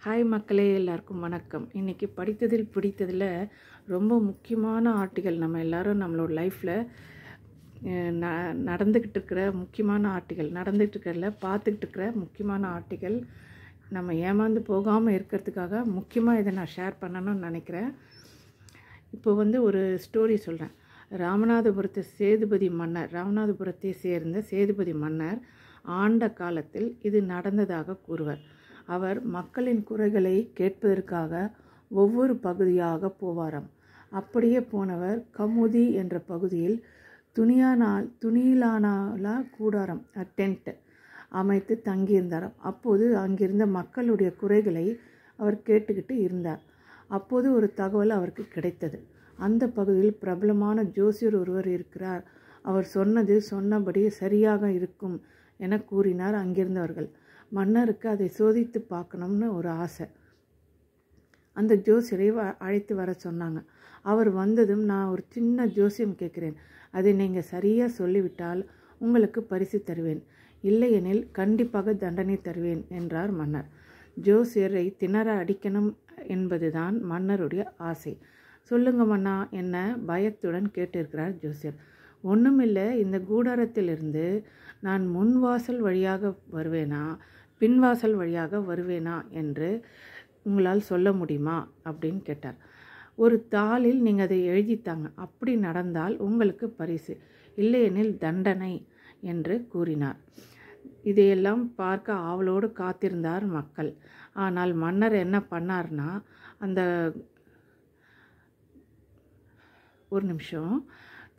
Hi மக்களே, எல்லாருக்கும் வணக்கம். இன்றைக்கி படித்ததில் பிடித்ததில் ரொம்ப முக்கியமான ஆர்டிக்கல் நம்ம எல்லோரும் நம்மளோட லைஃப்பில் நடந்துக்கிட்டு இருக்கிற முக்கியமான ஆர்டிக்கல், பார்த்துக்கிட்டு இருக்கிற முக்கியமான ஆர்டிக்கல். நம்ம ஏமாந்து போகாமல் இருக்கிறதுக்காக முக்கியமாக இதை நான் ஷேர் பண்ணணும்னு நினைக்கிறேன். இப்போ ஒரு ஸ்டோரி சொல்கிறேன். ராமநாதபுரத்தை சேர்ந்த சேதுபதி மன்னர் ஆண்ட காலத்தில் இது நடந்ததாக கூறுவர். அவர் மக்களின் குறைகளை கேட்பதற்காக ஒவ்வொரு பகுதியாக போவாராம். அப்படியே போனவர் கமுதி என்ற பகுதியில் துணியிலான கூடாரம் டென்ட் அமைத்து தங்கியிருந்தாராம். அப்போது அங்கிருந்த மக்களுடைய குறைகளை அவர் கேட்டுக்கிட்டு இருந்தார். அப்போது ஒரு தகவல் அவருக்கு கிடைத்தது. அந்த பகுதியில் பிரபலமான ஜோசியர் ஒருவர் இருக்கிறார். அவர் சொன்னபடி சரியாக இருக்கும் என கூறினார் அங்கிருந்தவர்கள். மன்னருக்கு அதை சோதித்து பார்க்கணும்னு ஒரு ஆசை. அந்த ஜோசியரை அழைத்து வர சொன்னாங்க. அவர் வந்ததும், நான் ஒரு சின்ன ஜோசியம் கேட்குறேன், அதை நீங்கள் சரியாக சொல்லிவிட்டால் உங்களுக்கு பரிசு தருவேன், இல்லையெனில் கண்டிப்பாக தண்டனை தருவேன் என்றார் மன்னர். ஜோசியரை திணற அடிக்கணும் என்பதுதான் மன்னருடைய ஆசை. சொல்லுங்க மன்னா, என்ன பயத்துடன் கேட்டிருக்கிறார் ஜோசியர். ஒன்றுமில்லை, இந்த கூடாரத்திலிருந்து நான் முன்வாசல் வழியாக வருவேனா பின்வாசல் வழியாக வருவேனா என்று உங்களால் சொல்ல முடியுமா அப்படின்னு கேட்டார். ஒரு தாளில் நீங்கள் அதை எழுதித்தாங்க, அப்படி நடந்தால் உங்களுக்கு பரிசு, இல்லையெனில் தண்டனை என்று கூறினார். இதையெல்லாம் பார்க்க ஆவலோடு காத்திருந்தார் மக்கள். ஆனால் மன்னர் என்ன பண்ணார்னா,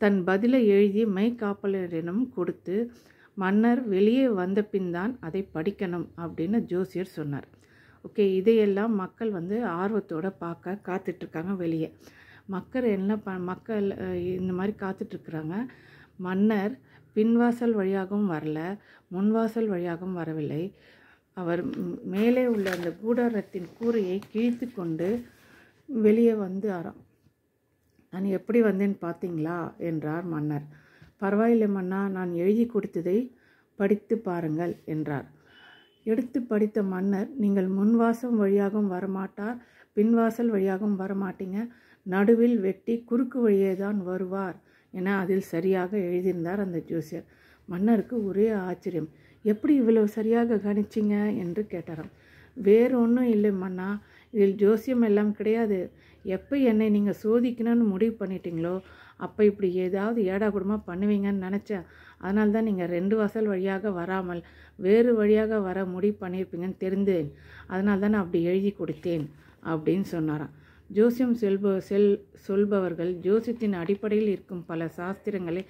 தன் பதிலை எழுதி மெய்காப்பாளரிடம் கொடுத்து, மன்னர் வெளியே வந்த பின் தான் அதை படிக்கணும் அப்படின்னு ஜோசியர் சொன்னார். ஓகே, இதையெல்லாம் மக்கள் ஆர்வத்தோடு பார்க்க காத்துட்ருக்காங்க வெளியே. மக்கள் இந்த மாதிரி காத்துட்ருக்குறாங்க. மன்னர் பின்வாசல் வழியாகவும் வரல, முன்வாசல் வழியாகவும் வரவில்லை. அவர் மேலே உள்ள அந்த கூடாரத்தின் கூரையை கிழித்து கொண்டு வெளியே வந்தாராம். நான் எப்படி வந்தேன்னு பார்த்தீங்களா என்றார் மன்னர். பரவாயில்லை மன்னா, நான் எழுதி கொடுத்ததை படித்து பாருங்கள் என்றார். எடுத்து படித்த மன்னர், நீங்கள் முன்வாசல் வழியாகவும் வரமாட்டார், பின்வாசல் வழியாகவும் வரமாட்டீங்க, நடுவில் வெட்டி குறுக்கு வழியே தான் வருவார் என அதில் சரியாக எழுதியிருந்தார் அந்த ஜோசியர். மன்னருக்கு ஒரே ஆச்சரியம். எப்படி இவ்வளவு சரியாக கணிச்சிங்க என்று கேட்டாராம். வேறு ஒன்றும் இல்லை மன்னா, இதில் ஜோசியம் எல்லாம் கிடையாது. எப்போ என்னை நீங்கள் சோதிக்கணும்னு முடிவு பண்ணிட்டீங்களோ அப்போ இப்படி ஏதாவது ஏடாகூடமாக பண்ணுவீங்கன்னு நினச்சேன். அதனால தான் நீங்கள் 2 வாசல் வழியாக வராமல் வேறு வழியாக வர முடிவு பண்ணியிருப்பீங்கன்னு தெரிந்தேன். அதனால தான் நான் அப்படி எழுதி கொடுத்தேன் அப்படின்னு சொன்னாராம். ஜோசியம் சொல்பவர்கள் ஜோசியத்தின் அடிப்படையில் இருக்கும் பல சாஸ்திரங்களை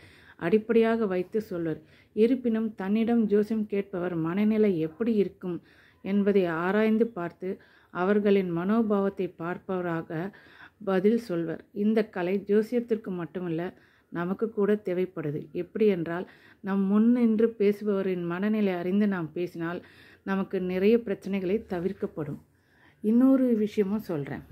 அடிப்படையாக வைத்து சொல்வர். இருப்பினும் தன்னிடம் ஜோசியம் கேட்பவர் மனநிலை எப்படி இருக்கும் என்பதை ஆராய்ந்து பார்த்து அவர்களின் மனோபாவத்தை பார்ப்பவராக பதில் சொல்வர். இந்த கலை ஜோசியத்திற்கு மட்டுமல்ல, நமக்கு கூட தேவைப்படுது. எப்படி என்றால், நம் முன் நின்று பேசுபவரின் மனநிலை அறிந்து நாம் பேசினால் நமக்கு நிறைய பிரச்சனைகளை தவிர்க்கப்படும். இன்னொரு விஷயமும் சொல்கிறேன்.